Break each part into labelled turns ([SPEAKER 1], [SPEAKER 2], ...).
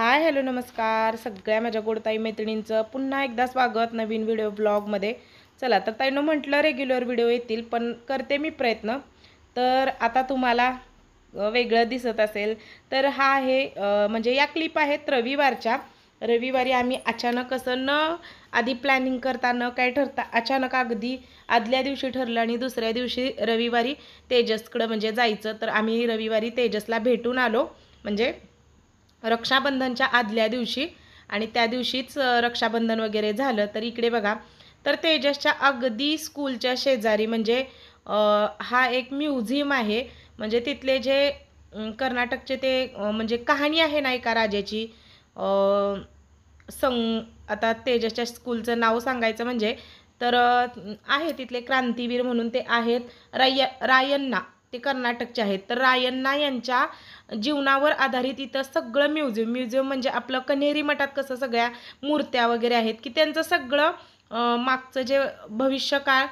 [SPEAKER 1] Hi hello नमस्कार सगळ्या माझ्या गोडताई मैत्रिणींचं पुन्हा एकदा स्वागत नवीन व्हिडिओ ब्लॉगमध्ये। चला तर ताईनं म्हटलं रेग्युलर व्हिडिओ येतील पण करते मी प्रयत्न। तर आता तुम्हाला वेगळं दिसत असेल तर हा आहे म्हणजे या क्लिप आहेत रविवारच्या। रविवारी आम्ही अचानक असं न आधी प्लॅनिंग करता न काय ठरता अचानक अगदी आदल्या दिवशी ठरलं आणि दुसऱ्या दिवशी रविवारी तेजसकडं म्हणजे जायचं। तर आम्ही रविवारी तेजसला भेटून आलो म्हणजे रक्षाबंधनच्या आदल्या दिवशी आणि त्या दिवशीच रक्षाबंधन वगैरे झालं। तर इकडे बघा तर तेजसच्या अगदी स्कूलच्या शेजारी म्हणजे हा एक म्युझियम आहे म्हणजे तिथले जे कर्नाटकचे ते म्हणजे कहाणी आहे ना एका राजाची आता तेजसच्या स्कूलचं नाव सांगायचं म्हणजे तर आहे तिथले क्रांतीवीर म्हणून ते आहेत रायण्णा ते कर्नाटकचे आहेत। तर रायण्णा यांच्या जीवनावर आधारित इथं सगळं म्युझियम म्हणजे आपलं कन्हेरी मठात कसं सगळ्या मूर्त्या वगैरे आहेत की त्यांचं सगळं मागचं जे भविष्यकाळ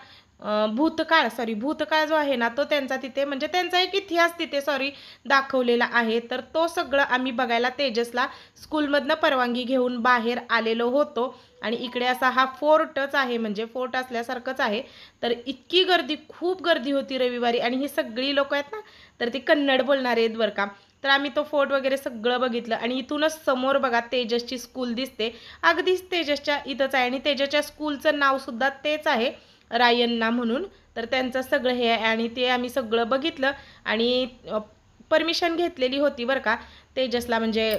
[SPEAKER 1] भूतकाळ जो आहे ना तो त्यांचा तिथे म्हणजे त्यांचा एक इतिहास तिथे दाखवलेला आहे। तर तो सगळं आम्ही बघायला तेजसला स्कूलमधनं परवानगी घेऊन बाहेर आलेलो होतो आणि इकडे असा हा फोर्टच आहे म्हणजे फोर्ट असल्यासारखंच आहे। तर इतकी गर्दी खूप गर्दी होती रविवारी आणि ही सगळी लोक आहेत ना तर ती कन्नड बोलणारे आहेत बरं का। तर आम्ही तो फोर्ट वगैरे सगळं बघितलं आणि इथूनच समोर बघा तेजसची स्कूल दिसते अगदीच तेजसच्या इथंच आहे आणि तेजसच्या स्कूलचं नाव सुद्धा तेच आहे रायण्णा म्हणून। तर त्यांचं सगळं हे आहे आणि ते आम्ही सगळं बघितलं आणि परमिशन घेतलेली होती बरं का तेजसला म्हणजे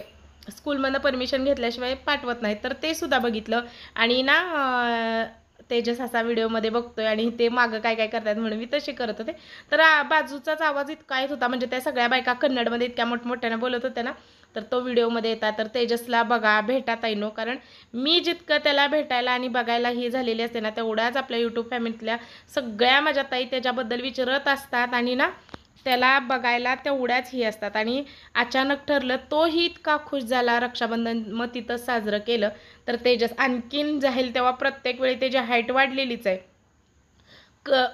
[SPEAKER 1] स्कूलमधनं परमिशन घेतल्याशिवाय पाठवत नाही। तर ते सुद्धा बघितलं आणि ना तेजस असा व्हिडिओमध्ये बघतोय आणि ते मागं काय काय करतात म्हणून मी तशी करत होते। तर बाजूचाच आवाज इतका येत होता म्हणजे त्या सगळ्या बायका कन्नडमध्ये इतक्या मोठमोठ्याने बोलत होत्या ना तर तो व्हिडिओमध्ये येतात। तर तेजसला बघा भेटा ताईनो कारण मी जितकं त्याला भेटायला आणि बघायला ही झालेली असते ना तेवढ्याच आपल्या यूट्यूब फॅमिलीतल्या सगळ्या माझ्या ताई त्याच्याबद्दल विचारत असतात आणि ना त्याला बघायला तेवढ्याच ही असतात आणि अचानक ठरलं तोही इतका खुश झाला रक्षाबंधन मग तिथं साजरं केलं। तर तेजस आणखीन जाईल तेव्हा प्रत्येक वेळी त्याची हाईट वाढलेलीच आहे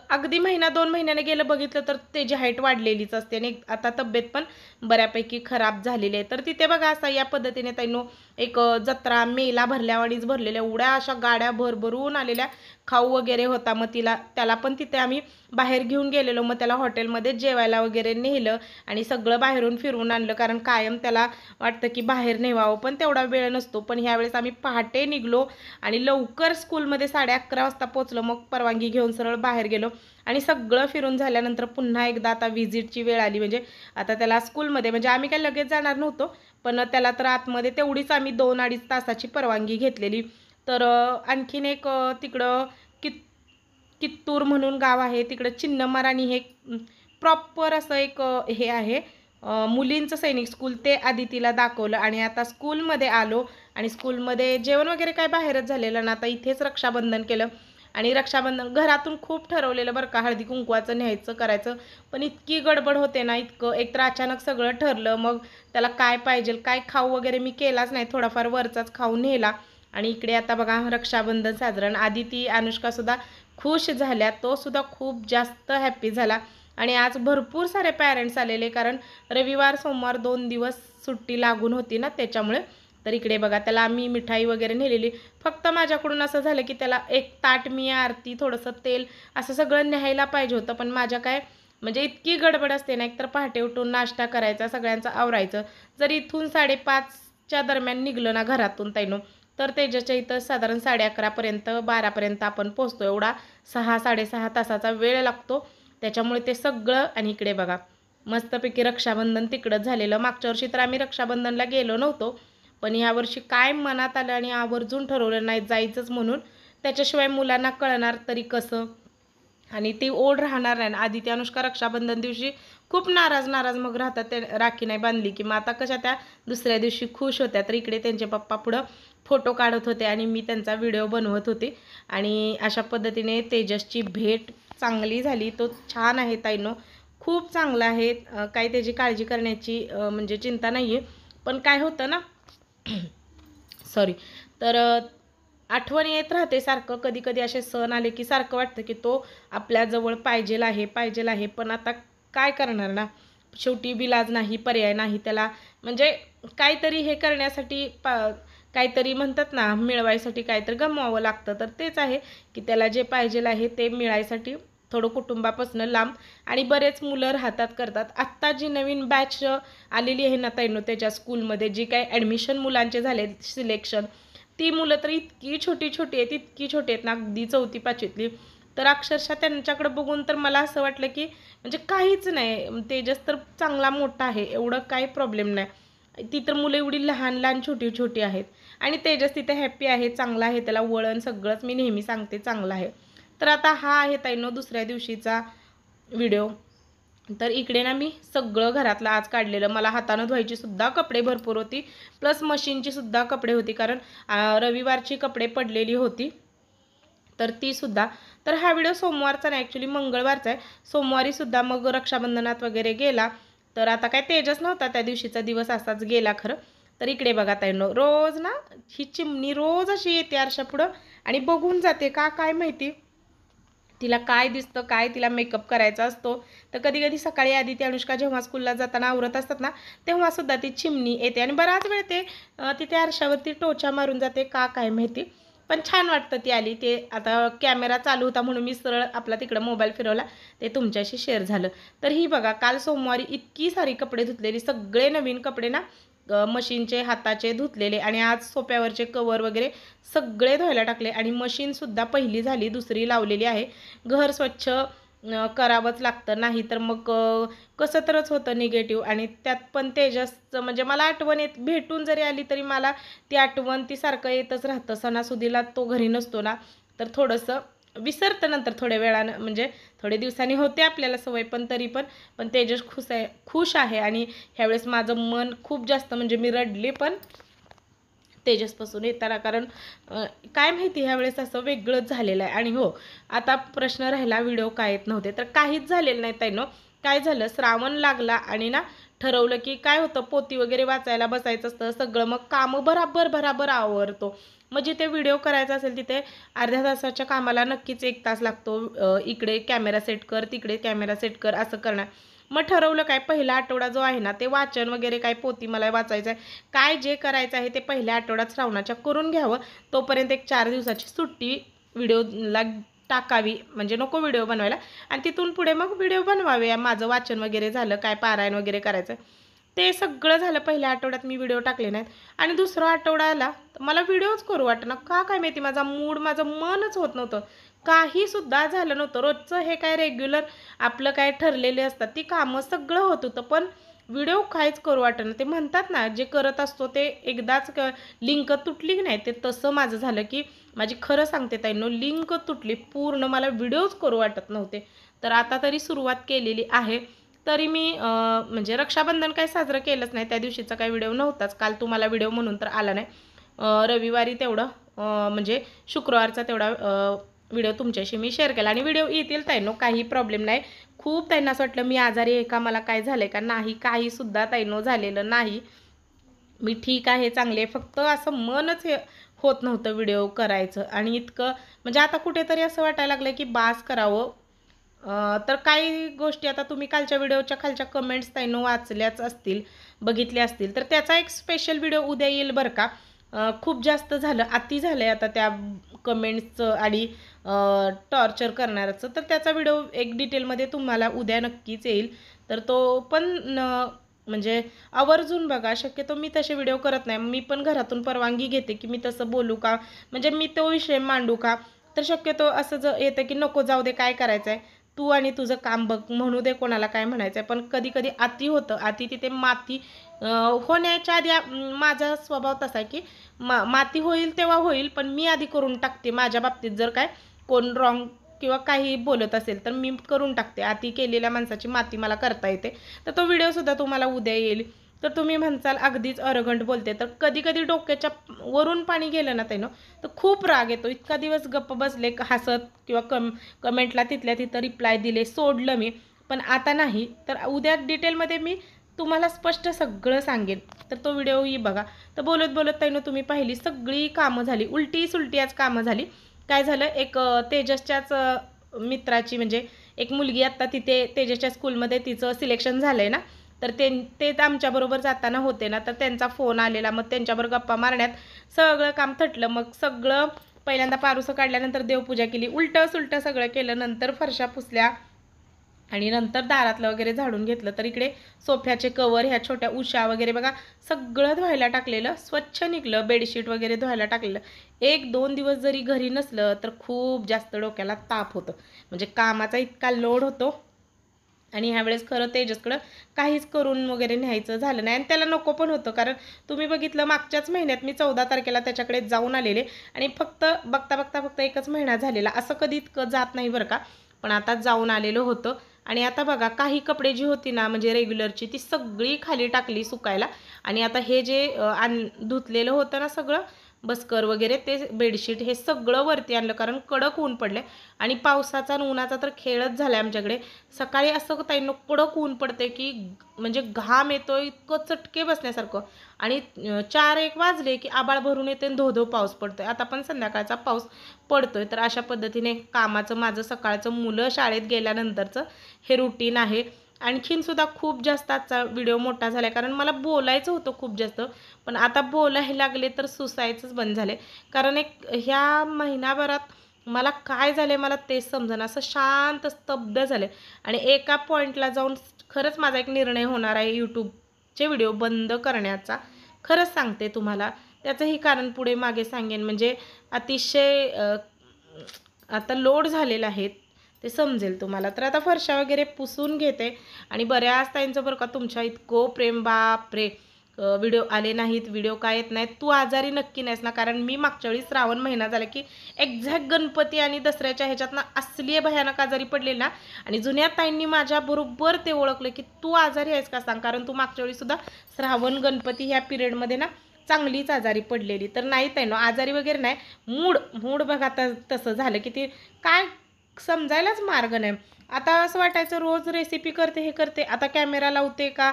[SPEAKER 1] अगदी महिना 2 महिन्याने गेलं बघितलं तर त्याची हाईट वाढलेलीच असते आणि आता तब्येत पण बऱ्यापैकी खराब झालेली आहे। तर तिथे बघा असं या पद्धतीने ताईनो एक जत्रा मेला भरल्यावानीच भरलेल्या एवढ्या अशा गाड्या भरभरून आलेल्या खाऊ वगैरे होता मग त्याला पण तिथे आम्ही बाहेर घेऊन गेलेलो मग त्याला हॉटेलमध्ये जेवायला वगैरे नेलं आणि सगळं बाहेरून फिरवून आणलं कारण कायम त्याला वाटतं की बाहेर नेवावं पण तेवढा वेळ नसतो। पण ह्यावेळेस आम्ही पहाटे निघलो आणि लवकर स्कूलमध्ये 11:30 वाजता पोचलो मग परवानगी घेऊन सरळ बाहेर गेलो आणि सगळं फिरून झाल्यानंतर पुन्हा एकदा आता व्हिजिटची वेळ आली म्हणजे आता त्याला स्कूलमध्ये म्हणजे आम्ही काय लगेच जाणार नव्हतो पण त्याला तर आतमध्ये तेवढीच आम्ही 2-2.5 तासाची परवानगी घेतलेली। तर आणखीन एक तिकडं कित्तूर म्हणून गाव आहे तिकडं चिन्नमराणी हे प्रॉपर असं एक हे आहे मुलींचं सैनिक स्कूल ते आधी तिला दाखवलं आणि आता स्कूलमध्ये आलो आणि स्कूलमध्ये जेवण वगैरे काय बाहेरच झालेलं ना आता इथेच रक्षाबंधन केलं आणि रक्षाबंधन घरातून खूप ठरवलेलं बरं का हळदी कुंकवाचं न्यायचं करायचं पण इतकी गडबड होते ना इतकं एकतर अचानक सगळं ठरलं मग त्याला काय पाहिजे काय खाऊ वगैरे मी केलाच नाही थोडाफार वरचाच खाऊ नेला आणि इकडे आता बघा रक्षाबंधन साजरण आधी ती अनुष्कासुद्धा खुश झाल्या तो सुद्धा खूप जास्त हॅप्पी झाला आणि आज भरपूर सारे पॅरेंट्स आलेले कारण रविवार सोमवार 2 दिवस सुट्टी लागून होती ना त्याच्यामुळे। तर इकडे बघा त्याला आम्ही मिठाई वगैरे नेलेली फक्त माझ्याकडून असं झालं की त्याला एक ताट मी आरती थोडंसं तेल असं सगळं न्यायला पाहिजे होतं पण माझ्या काय म्हणजे इतकी गडबड असते ना एकतर पहाटे उठून नाश्ता करायचा सगळ्यांचं आवरायचं जर इथून 5:30च्या दरम्यान निघलं ना घरातून ताईनो तर तेजसच्या इथं साधारण 11:30पर्यंत 12पर्यंत आपण पोचतो एवढा 6-6.5 तासाचा वेळ लागतो त्याच्यामुळे ते सगळं। आणि इकडे बघा मस्तपैकी रक्षाबंधन तिकडंच झालेलं मागच्या वर्षी तर आम्ही रक्षाबंधनला गेलो नव्हतो पण यावर्षी काय मनात आलं आणि आवर्जून ठरवलं नाही जायचंच म्हणून त्याच्याशिवाय मुलांना कळणार तरी कसं आणि ती ओढ राहणार नाही। आधी त्या अनुष्का रक्षाबंधन दिवशी खूप नाराज मग राहतात ते राखी नाही बांधली की मग आता कशा त्या दुसऱ्या दिवशी खुश होत्या। तर इकडे त्यांचे पप्पा पुढं फोटो काढत होते आणि मी त्यांचा व्हिडिओ बनवत होते आणि अशा पद्धतीने तेजसची भेट चांगली झाली तो छान आहे ताईनो खूप चांगला आहे काही त्याची काळजी करण्याची म्हणजे चिंता नाही आहे पण काय होतं ना तर आठवण येत राहते सारखं कधी कधी असे सण आले की सारखं वाटतं की तो आपल्याजवळ पाहिजेल आहे पण आता काय करणार ना शेवटी विलाज नाही पर्याय नाही त्याला म्हणजे काहीतरी हे करण्यासाठी काहीतरी म्हणतात ना, मिळवायसाठी काहीतरी गमवावं लागतं. तर तेच आहे की त्याला जे पाहिजेल आहे ते मिळायसाठी थोडं कुटुंबापासून लांब आणि बरेच मुलं राहतात करतात. आत्ता जी नवीन बॅच आलेली आहे ना ताईंनो, त्याच्या स्कूलमध्ये जी काही ॲडमिशन मुलांचे झाले सिलेक्शन, ती मुलं तर इतकी छोटी छोटी आहेत, इतकी छोटी आहेत ना, अगदी 4थी 5वीतली. तर अक्षरशः त्यांच्याकडे बघून तर मला असं वाटलं की म्हणजे काहीच नाही, तेजस तर चांगला मोठा आहे, एवढं काही प्रॉब्लेम नाही. ती तर मुलं एवढी लहान लहान छोटी छोटी आहेत आणि तेजस तिथे हॅप्पी आहे, चांगला आहे, त्याला वळण सगळंच मी नेहमी सांगते चांगलं आहे. तर आता हा आहे ताईंनो दुसऱ्या दिवशीचा व्हिडिओ. तर इकडे ना मी सगळं घरातलं आज काढलेलं, मला हातानं धुवायची सुद्धा कपडे भरपूर होती, प्लस मशीनची सुद्धा कपडे होती, कारण रविवारची कपडे पडलेली होती तर ती सुद्धा. तर हा व्हिडिओ सोमवारचा नाही, ॲक्च्युली मंगळवारचा आहे. सोमवारी सुद्धा मग रक्षाबंधनात वगैरे गेला, तर आता काय तेजस नव्हता त्या दिवशीचा दिवस, असाच गेला खरं. तर इकडे बघा ताईंनो, रोज ना ही चिमणी रोज अशी येते आरशापुढं आणि बघून जाते का काय माहिती, तिला काय दिसतं, काय तिला मेकअप करायचा असतो. तर कधी कधी सकाळी आधी ती अनुष्का जेव्हा स्कूलला जाताना आवरत असतात ना, तेव्हा सुद्धा ती चिमणी येते आणि बराच वेळ ते तिथे आरशावरती टोचा मारून जाते का काय माहिती. पण छान वाटतं ती आली ते. आता कॅमेरा चालू होता म्हणून मी सरळ आपला तिकडं मोबाईल फिरवला, ते तुमच्याशी शेअर झालं. तर ही बघा, काल सोमवारी इतकी सारी कपडे धुतलेली, सगळे नवीन कपडे ना, मशीनचे हाताचे धुतलेले, आणि आज सोप्यावरचे कवर वगैरे सगळे धुवायला टाकले आणि मशीनसुद्धा पहिली झाली, दुसरी लावलेली आहे. घर स्वच्छ करावंच लागतं, नाही तर मग कसं तरच होतं निगेटिव्ह. आणि त्यात पण तेजसचं म्हणजे मला आठवण येत, भेटून जरी आली तरी मला ती आठवण ती सारखं येतच राहतं. सणासुदीला तो घरी नसतो ना, तर थोडंसं विसरतं नंतर थोड्या वेळानं, म्हणजे थोडे दिवसांनी होते आपल्याला सवय, पण तरी पण तेजस खुश आहे आणि ह्यावेळेस माझं मन खूप जास्त, म्हणजे मी रडले पण तेजसपासून येताना, कारण काय माहिती ह्यावेळेस असं वेगळंच झालेलं आहे. आणि हो, आता प्रश्न राहिला व्हिडिओ का येत नव्हते, तर काहीच झालेलं नाही ताईंनो. काय झालं, श्रावण लागला आणि ना ठरवलं की काय होतं, पोती वगैरे वाचायला बसायचं असतं सगळं, मग कामं भराभर आवरतो. मग जिथे व्हिडिओ करायचा असेल तिथे अर्ध्या तासाच्या कामाला नक्कीच 1 तास लागतो. इकडे कॅमेरा सेट कर, तिकडे कॅमेरा सेट कर, असं करणार. मग ठरवलं काय, पहिला आठवडा जो आहे ना, ते वाचन वगैरे काय पोती मला वाचायचं आहे, काय जे करायचं आहे ते पहिल्या आठवड्यात श्रावणाच्या करून घ्यावं. तोपर्यंत एक 4 दिवसाची सुट्टी व्हिडिओला टाकावी, म्हणजे नको व्हिडिओ बनवायला, आणि तिथून पुढे मग व्हिडिओ बनवावे. माझं वाचन वगैरे झालं, काय पारायण वगैरे करायचं ते सगळं झालं. पहिल्या आठवड्यात मी व्हिडिओ टाकले नाहीत आणि दुसरा आठवडा आला तर मला व्हिडिओच करू वाटेना, का काय माहिती, माझा मूड, माझं मनच होत नव्हतं, काही सुद्धा झालं नव्हतं. रोजचं हे काय रेग्युलर आपलं काय ठरलेले असतात ती कामं सगळं होत होतं, पण व्हिडिओ काहीच करू वाटेना. ते म्हणतात ना, जे करत असतो ते एकदाच लिंक तुटली नाही, ते तसं माझं झालं की माझी, खरं सांगते ताईंनो, लिंक तुटली पूर्ण, मला व्हिडिओज करू वाटत नव्हते. तर आता तरी सुरुवात केलेली आहे. तरी मी म्हणजे रक्षाबंधन काही साजरं केलंच नाही, त्या दिवशीचा काही व्हिडिओ नव्हताच. काल तुम्हाला व्हिडिओ म्हणून तर आला नाही. रविवारी तेवढं म्हणजे शुक्रवारचा तेवढा व्हिडिओ तुमच्याशी मी शेअर केला. आणि व्हिडिओ येतील ताईंनो, काही प्रॉब्लेम नाही. खूप ताईंना असं वाटलं मी आजारी आहे का, मला काय झालं का, नाही, काहीसुद्धा ताईंनो झालेलं नाही. मी ठीक आहे, चांगले आहे. फक्त असं मनच हे होत नव्हतं व्हिडिओ करायचं. आणि इतकं म्हणजे आता कुठेतरी असं वाटायला लागलं की बास करावं. तर काही गोष्टी आता तुम्ही कालच्या व्हिडिओच्या खालच्या कमेंट्स ताईंनो वाचल्याच असतील, बघितल्या असतील, तर त्याचा एक स्पेशल व्हिडिओ उद्या येईल बरं का. खूप जास्त झालं, अति झालं आहे आता त्या कमेंट्सचं आणि टॉर्चर करणाऱ्याचं. तर त्याचा व्हिडिओ एक डिटेलमध्ये तुम्हाला उद्या नक्कीच येईल. तर तो पण म्हणजे आवर्जून बघा. शक्यतो मी तसे व्हिडिओ करत नाही, मी पण घरातून परवानगी घेते की मी तसं बोलू का, म्हणजे मी तो विषय मांडू का. तर शक्यतो असं येतं की नको, जाऊ दे, काय करायचं आहे, तू आणि तुझं काम बघ, म्हणू दे कोणाला काय म्हणायचं आहे. पण कधी कधी अति होतं, अति तिथे माती होण्याच्या आधी माझा स्वभाव तसा आहे की माती होईल तेव्हा होईल, पण मी आधी करून टाकते. माझ्या बाबतीत जर काय कोण रॉंग किंवा काही बोलत असेल तर मी करून टाकते. अति केलेल्या माणसाची माती मला करता येते. तर तो व्हिडिओसुद्धा तुम्हाला उद्या येईल. तर तुम्ही म्हणसाल अगदीच अरगंट बोलते, तर कधी कधी डोक्याच्या वरून पाणी गेलं ना त्यानं, तर खूप राग येतो. इतका दिवस गप्प बसले हसत किंवा कमेंटला तिथल्या तिथं रिप्लाय दिले, सोडलं मी. पण आता नाही. तर उद्या डिटेलमध्ये मी तुम्हाला स्पष्ट सगळं सांगेन. तर तो व्हिडिओही बघा. तर बोलत बोलत ताईनं तुम्ही पाहिली सगळी कामं झाली, उलटी सुलटी आज कामं झाली. काय झालं, एक तेजसच्याच मित्राची, म्हणजे एक मुलगी आत्ता तिथे तेजसच्या स्कूलमध्ये तिचं सिलेक्शन झालं आहे ना, तर तेच आमच्याबरोबर जाताना होते ना, तर त्यांचा फोन आलेला. मग त्यांच्याबरोबर गप्पा मारण्यात सगळं काम थटलं. मग सगळं पहिल्यांदा पारुसं काढल्यानंतर देवपूजा केली, उलटं सुलटं सगळं केलं, नंतर फरशा पुसल्या आणि नंतर दारातलं वगैरे झाडून घेतलं. तर इकडे सोफ्याचे कवर, ह्या छोट्या उशा वगैरे बघा सगळं धुवायला टाकलेलं, स्वच्छ निघलं. बेडशीट वगैरे धुवायला टाकलेलं. 1-2 दिवस जरी घरी नसलं तर खूप जास्त डोक्याला ताप होतं, म्हणजे कामाचा इतका लोड होतो. आणि ह्यावेळेस खरं तेजसकडं काहीच करून वगैरे न्यायचं झालं नाही, आणि त्याला नको पण होतं. कारण तुम्ही बघितलं मागच्याच महिन्यात मी 14 तारखेला त्याच्याकडे जाऊन आलेले, आणि फक्त बघता बघता फक्त 1च महिना झालेला. असं कधी इतकं जात नाही बरं का, पण आता जाऊन आलेलं होतं. आणि आता बघा काही कपडे जी होती ना म्हणजे रेग्युलरची, ती सगळी खाली टाकली सुकायला. आणि आता हे जे धुतलेलं होतं ना सगळं बस्कर वगैरे, ते बेडशीट हे सगळं वरती आणलं, कारण कडक ऊन पडले. आणि पावसाचा आणि उन्हाचा तर खेळच झाला आमच्याकडे. सकाळी असं ताईंनो कडक ऊन पडते की म्हणजे घाम येतो इतकं चटके बसण्यासारखं. आणि 4-1 वाजले की आबाळ भरून येते आणि धो पाऊस पडतोय. आता पण संध्याकाळचा पाऊस पडतोय. तर अशा पद्धतीने कामाचं माझं सकाळचं मुलं शाळेत गेल्यानंतरचं हे रुटीन आहे. आणखीन सुद्धा खूप जास्त आजचा व्हिडिओ मोठा झाला, कारण मला बोलायचं होतं खूप जास्त, पण आता बोलायला लागले तर सुसायचंच बंद झाले. कारण ह्या महिनाभरात मला काय झाले मला तेच समजेना, असं शांत स्तब्ध झाले. आणि एका पॉईंटला जाऊन खरंच माझा एक निर्णय होणार आहे यूट्यूबचे व्हिडिओ बंद करण्याचा. खरंच सांगते तुम्हाला, त्याचंही कारण पुढे मागे सांगेन. म्हणजे अतिशय आता लोड झालेलं आहे, ते समजेल तुम्हाला. तर आता फरशा वगैरे पुसून घेते. आणि बऱ्याच ताईंचं बरं का तुमच्या इतकं प्रेम, बापरे, व्हिडिओ आले नाहीत, व्हिडिओ काय येत नाहीत, तू आजारी नक्की नाहीस ना. कारण मी मागच्या वेळी श्रावण महिना झाला की एक्झॅक्ट गणपती आणि दसऱ्याच्या ह्याच्यातनं असली भयानक आजारी पडले ना. आणि जुन्या ताईंनी माझ्याबरोबर ते ओळखलं की तू आजारी आहेस का सांग, कारण तू मागच्या वेळी सुद्धा श्रावण गणपती ह्या पिरियडमध्ये ना चांगलीच आजारी पडलेली. तर नाही ताईंनो, आजारी वगैरे नाही, मूड बघा तसं झालं की ते काय समजायलाच मार्ग नाही. आता असं वाटायचं रोज रेसिपी करते, हे करते, आता कॅमेरा लावते का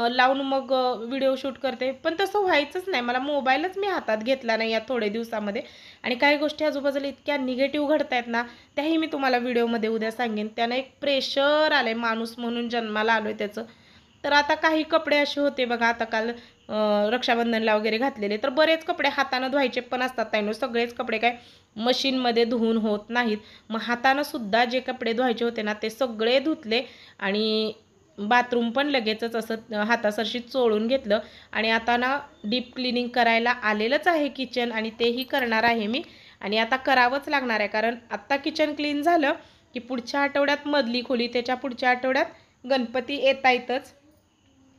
[SPEAKER 1] लावून मग व्हिडिओ शूट करते, पण तसं व्हायचंच नाही. मला मोबाईलच मी हातात घेतला नाही या थोडे दिवसामध्ये. आणि काही गोष्टी आजूबाजूला इतक्या निगेटिव्ह घडत आहेत ना, त्याही मी तुम्हाला व्हिडिओमध्ये उद्या सांगेन. त्यानं एक प्रेशर आलं आहे, माणूस म्हणून जन्माला आलो आहे त्याचं. तर आता काही कपडे असे होते बघा, आता काल रक्षाबंधनला वगैरे घातलेले, तर बरेच कपडे हातानं धुवायचे पण असतात ताईंनो. सगळेच कपडे काय मशीनमध्ये धुवून होत नाहीत. मग हातानं सुद्धा जे कपडे धुवायचे होते ना ते सगळे धुतले. आणि बाथरूम पण लगेचच असं हातासरशी चोळून घेतलं. आणि आता ना डीप क्लिनिंग करायला आलेलंच आहे किचन, आणि तेही करणार आहे मी. आणि आता करावंच लागणार आहे, कारण आत्ता किचन क्लीन झालं की पुढच्या आठवड्यात मधली खोली, त्याच्या पुढच्या आठवड्यात गणपती येता येतच.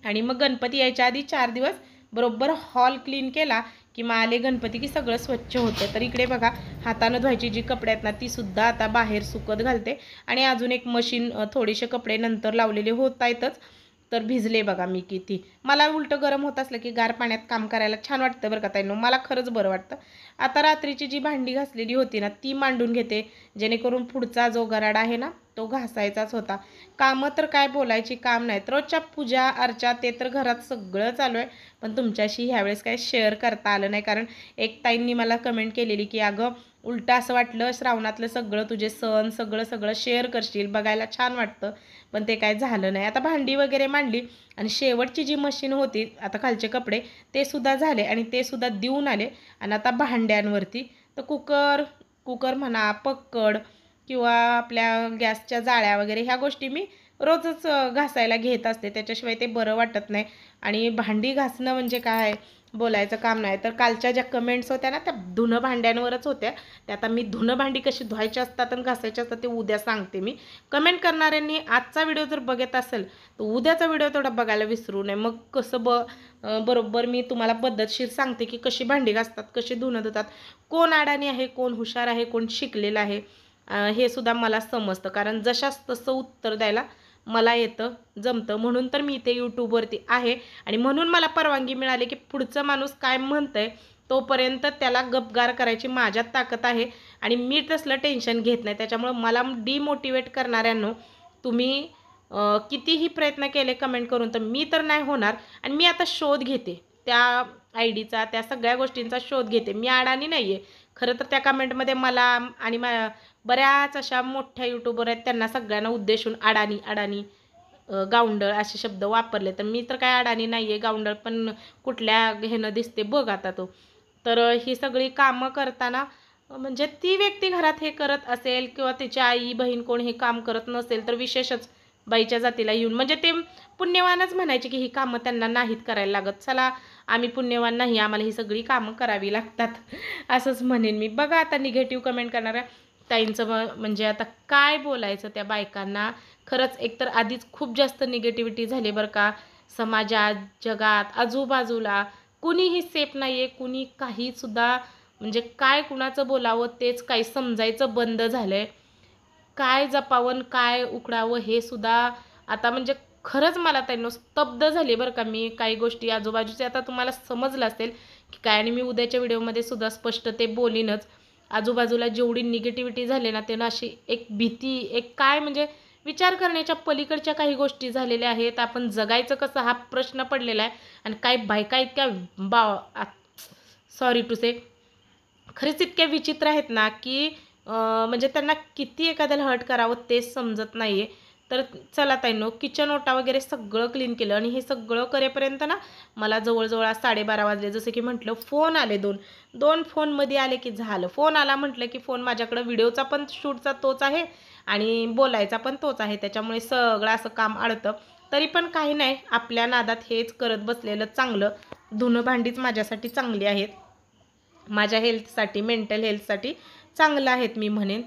[SPEAKER 1] आणि मग गणपती यायच्या आधी 4 दिवस बरोबर हॉल क्लीन केला की मग आले गणपती की सगळं स्वच्छ होतं. तर इकडे बघा हातानं धुवायची जी कपडे आहेत ना ती सुद्धा आता बाहेर सुकत घालते. आणि अजून एक मशीन थोडेसे कपडे नंतर लावलेले होत आहेतच. तर भिजले बघा मी किती. मला उलटं गरम होत असलं की गार पाण्यात काम करायला छान वाटतं बरं का ताईंनो, मला खरंच बरं वाटतं. आता रात्रीची जी भांडी घासलेली होती ना ती मांडून घेते, जेणेकरून पुढचा जो गराडा आहे ना तो घासायचाच होता. कामं तर काय बोलायची काम नाहीत, रोजच्या पूजा अर्चा ते तर घरात सगळं चालू आहे. पण तुमच्याशी ह्यावेळेस काय शेअर करता आलं नाही, कारण एक ताईंनी मला कमेंट केलेली की अगं उलटं असं वाटलं श्रावणातलं सगळं तुझे सण सगळं शेअर करशील, बघायला छान वाटतं, पण ते काय झालं नाही. आता भांडी वगैरे मांडली, आणि शेवटची जी मशीन होती आता खालचे कपडे ते सुद्धा झाले आणि ते सुद्धा देऊन आले. आणि आता भांड्यांवरती तर कुकर म्हणा, पक्कड किंवा आपल्या गॅसच्या जाळ्या वगैरे ह्या गोष्टी मी रोजच घासायला घेत असते, त्याच्याशिवाय ते बरं वाटत नाही. आणि भांडी घासणं म्हणजे काय बोलायचं काम नाही. तर कालच्या ज्या कमेंट्स होत्या ना त्या धुणं भांड्यांवरच होत्या. त्या आता मी धुणं भांडी कशी धुवायची असतात आणि घासायची असतात ते उद्या सांगते मी. कमेंट करणाऱ्यांनी आजचा व्हिडिओ जर बघत असेल तर उद्याचा व्हिडिओ तेवढा बघायला विसरू नये. मग कसं बरोबर मी तुम्हाला पद्धतशीर सांगते की कशी भांडी घासतात, कशी धुणं धुतात, कोण अडाणी आहे, कोण हुशार आहे, कोण शिकलेलं आहे, हे सुद्धा मला समजतं. कारण जशास तसं उत्तर द्यायला मला येतं, जमतं. म्हणून तर मी इथे यूट्यूबवरती आहे. आणि म्हणून मला परवानगी मिळाली की पुढचं माणूस काय म्हणतंय तोपर्यंत त्याला गपगार करायची माझ्यात ताकद आहे. आणि मी तसलं टेन्शन घेत नाही. त्याच्यामुळं मला डिमोटिवेट करणाऱ्यांनो, तुम्ही कितीही प्रयत्न केले कमेंट करून तर मी तर नाही होणार. आणि मी आता शोध घेते त्या आयडीचा, त्या सगळ्या गोष्टींचा शोध घेते. मी अडाणी नाही आहे. खरं तर त्या कमेंटमध्ये मला आणि बऱ्याच अशा मोठ्या यूट्यूबर आहेत त्यांना सगळ्यांना उद्देशून अडाणी गावंढळ असे शब्द वापरले. तर मी तर काय अडाणी नाही आहे, गावंढळ पण कुठल्या ह्यानं दिसते बघ आता तो. तर ही सगळी कामं करताना म्हणजे ती व्यक्ती घरात हे करत असेल किंवा तिची आई बहीण कोण हे काम करत नसेल तर विशेषच बाईच्या जातीला येऊन म्हणजे ते पुण्यवानच म्हणायचे की ही कामं त्यांना नाहीत करायला लागत. चला आम्ही पुण्यवान नाही, आम्हाला ही सगळी कामं करावी लागतात असंच म्हणेन मी. बघा आता निगेटिव्ह कमेंट करणाऱ्या ताईंचं म्हणजे आता काय बोलायचं त्या बायकांना. खरंच एकतर आधीच खूप जास्त निगेटिव्हिटी झाली बरं का समाजात, जगात, आजूबाजूला कुणीही सेफ नाही आहे. कुणी काहीसुद्धा म्हणजे काय कुणाचं बोलावं तेच काही समजायचं बंद झालं आहे. काय जपावं काय उकडावं हे सुद्धा आता म्हणजे खरंच मला त्यांना स्तब्ध झाली बरं का मी. काही गोष्टी आजूबाजूचे आता तुम्हाला समजलं असेल की काय, आणि मी उद्याच्या व्हिडिओमध्ये सुद्धा स्पष्ट ते बोलीनच. आजूबाजूला जेवढी निगेटिव्हिटी झाली ना त्यानं अशी एक भीती, एक काय म्हणजे विचार करण्याच्या पलीकडच्या काही गोष्टी झालेल्या आहेत. आपण जगायचं कसं हा प्रश्न पडलेला आहे. आणि काही बायका इतक्या सॉरी टू से खरंच इतक्या विचित्र आहेत ना की म्हणजे त्यांना किती एखाद्याला हर्ट करावं तेच समजत नाही आहे. तर चला ताईंनो, किचन ओटा वगैरे सगळं क्लीन केलं आणि हे सगळं करेपर्यंत ना मला जवळजवळ आज 12:30 वाजले. जसं की म्हटलं फोन आले, दोन फोनमध्ये आले की झालं. फोन आला म्हटलं की फोन माझ्याकडं व्हिडिओचा पण शूटचा तोच आहे आणि बोलायचा पण तोच आहे. त्याच्यामुळे सगळं असं काम अडतं. तरी पण काही नाही, आपल्या नादात हेच करत बसलेलं चांगलं. धुणं भांडीच माझ्यासाठी चांगली आहेत, माझ्या हेल्थसाठी, मेंटल हेल्थसाठी चांगलं आहेत मी म्हणेन.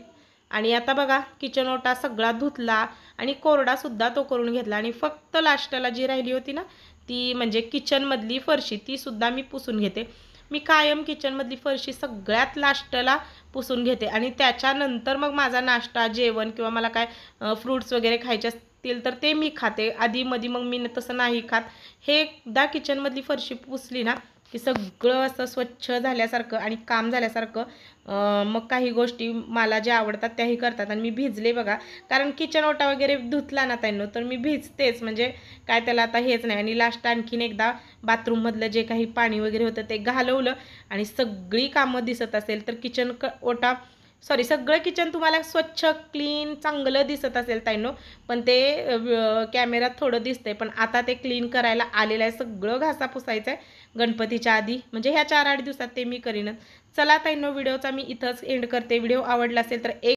[SPEAKER 1] आणि आता बघा किचन ओटा सगळा धुतला आणि कोरडासुद्धा तो करून घेतला. आणि फक्त लास्टला जी राहिली होती ना ती म्हणजे किचनमधली फरशी तीसुद्धा मी पुसून घेते. मी कायम किचनमधली फरशी सगळ्यात लास्टला पुसून घेते आणि त्याच्यानंतर मग माझा नाश्ता, जेवण किंवा मला काय फ्रूट्स वगैरे खायचे असतील तर ते मी खाते. आधीमध्ये मग मी तसं नाही खात. हे एकदा किचनमधली फरशी पुसली ना की सगळं असं स्वच्छ झाल्यासारखं आणि काम झाल्यासारखं. मग काही गोष्टी मला ज्या आवडतात त्याही करतात. आणि मी भिजले बघा, कारण किचन ओटा वगैरे धुतला ना त्यांना तर मी भिजतेच, म्हणजे काय त्याला आता हेच नाही. आणि लास्ट आणखीन एकदा बाथरूममधलं जे काही पाणी वगैरे होतं ते घालवलं आणि सगळी कामं दिसत असेल तर ओटा सॉरी सगळं किचन तुम्हाला स्वच्छ क्लीन चांगलं दिसत असेल ताईंनो, पण ते कॅमेऱ्यात थोडं दिसतंय. पण आता ते क्लीन करायला आलेलं आहे, सगळं घासा पुसायचं आहे गणपतीच्या आधी, म्हणजे ह्या 4-8 दिवसात ते मी करीनच. चला ताईंनो, व्हिडिओचा मी इथंच एंड करते. व्हिडिओ आवडला असेल तर एक